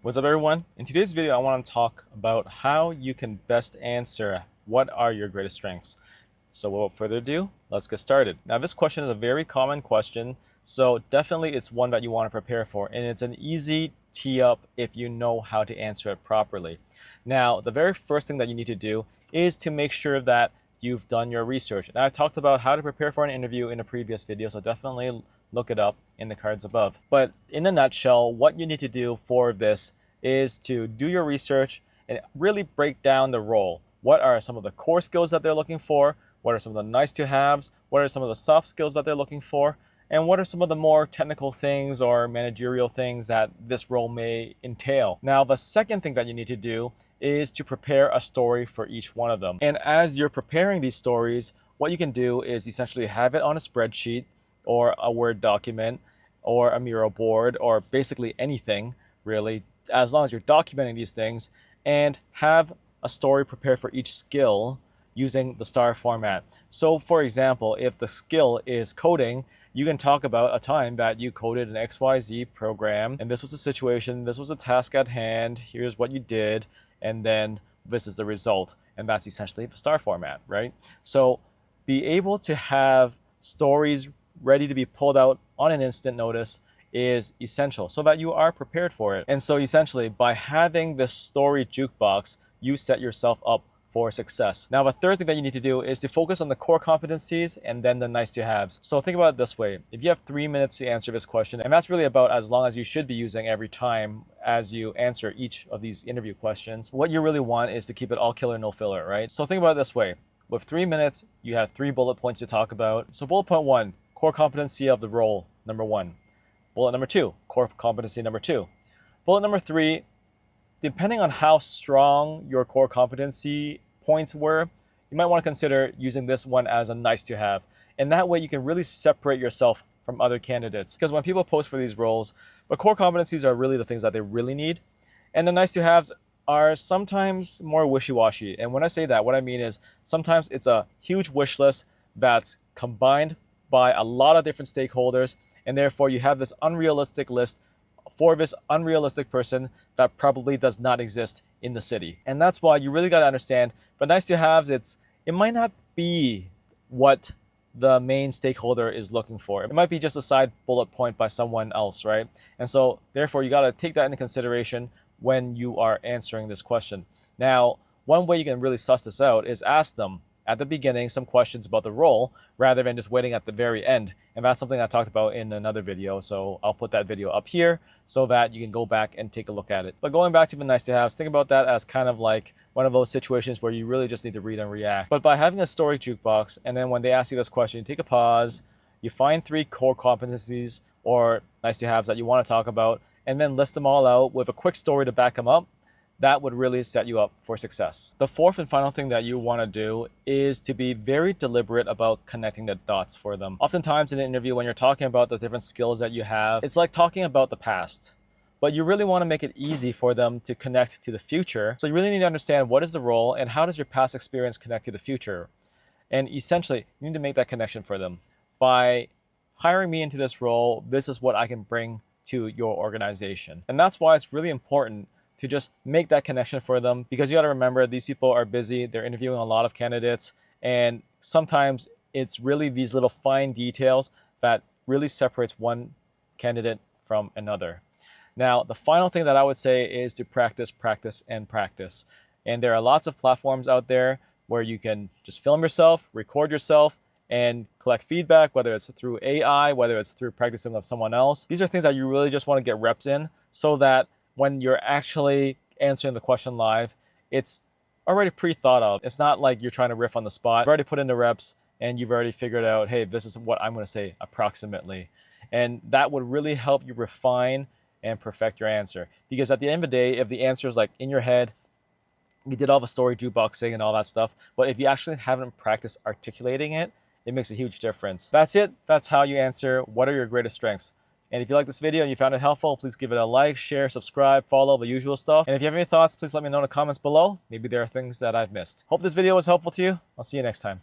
What's up, everyone? In today's video, I want to talk about how you can best answer what are your greatest strengths. So without further ado, let's get started. Now, this question is a very common question, so definitely it's one that you want to prepare for, and it's an easy tee up if you know how to answer it properly. Now, the very first thing that you need to do is to make sure that you've done your research. And I've talked about how to prepare for an interview in a previous video, so definitely look it up in the cards above. But in a nutshell, what you need to do for this is to do your research and really break down the role. What are some of the core skills that they're looking for? What are some of the nice to haves? What are some of the soft skills that they're looking for? And what are some of the more technical things or managerial things that this role may entail? Now, the second thing that you need to do is to prepare a story for each one of them. And as you're preparing these stories, what you can do is essentially have it on a spreadsheet or a Word document or a Miro board or basically anything really, as long as you're documenting these things, and have a story prepared for each skill using the STAR format. So for example, if the skill is coding, you can talk about a time that you coded an XYZ program, and this was the situation, this was the task at hand, here's what you did, and then this is the result. And that's essentially the STAR format, right? So be able to have stories ready to be pulled out on an instant notice is essential so that you are prepared for it. And so essentially, by having this story jukebox, you set yourself up for success. Now, the third thing that you need to do is to focus on the core competencies and then the nice to haves. So think about it this way. If you have 3 minutes to answer this question, and that's really about as long as you should be using every time as you answer each of these interview questions, what you really want is to keep it all killer, no filler, right? So think about it this way. With 3 minutes, you have 3 bullet points to talk about. So bullet point 1, core competency of the role, number 1. Bullet number 2, core competency number 2. Bullet number 3, depending on how strong your core competency points were, you might want to consider using this one as a nice to have. And that way you can really separate yourself from other candidates. Because when people post for these roles, the core competencies are really the things that they really need. And the nice to haves are sometimes more wishy-washy. And when I say that, what I mean is sometimes it's a huge wish list that's combined by a lot of different stakeholders, and therefore you have this unrealistic list for this unrealistic person that probably does not exist in the city. And that's why you really got to understand, but nice to haves, it might not be what the main stakeholder is looking for. It might be just a side bullet point by someone else, right? And so therefore you got to take that into consideration when you are answering this question. Now, one way you can really suss this out is ask them at the beginning some questions about the role rather than just waiting at the very end. And that's something I talked about in another video, so I'll put that video up here so that you can go back and take a look at it. But going back to the nice to haves, think about that as kind of like one of those situations where you really just need to read and react. But by having a story jukebox, and then when they ask you this question, you take a pause, you find 3 core competencies or nice to haves that you want to talk about, and then list them all out with a quick story to back them up. That would really set you up for success. The fourth and final thing that you want to do is to be very deliberate about connecting the dots for them. Oftentimes in an interview, when you're talking about the different skills that you have, it's like talking about the past, but you really want to make it easy for them to connect to the future. So you really need to understand what is the role and how does your past experience connect to the future. And essentially, you need to make that connection for them. By hiring me into this role, this is what I can bring to your organization. And that's why it's really important to just make that connection for them, because you got to remember these people are busy, they're interviewing a lot of candidates, and sometimes it's really these little fine details that really separates one candidate from another. Now, the final thing that I would say is to practice, practice, and practice. And there are lots of platforms out there where you can just film yourself, record yourself, and collect feedback, whether it's through AI, whether it's through practicing with someone else. These are things that you really just want to get reps in so that when you're actually answering the question live, it's already pre-thought of. It's not like you're trying to riff on the spot. You've already put in the reps and you've already figured out, hey, this is what I'm going to say approximately. And that would really help you refine and perfect your answer. Because at the end of the day, if the answer is like in your head, you did all the story jukeboxing and all that stuff, but if you actually haven't practiced articulating it, it makes a huge difference. That's it. That's how you answer what are your greatest strengths. And if you like this video and you found it helpful, please give it a like, share, subscribe, follow, the usual stuff. And if you have any thoughts, please let me know in the comments below. Maybe there are things that I've missed. Hope this video was helpful to you. I'll see you next time.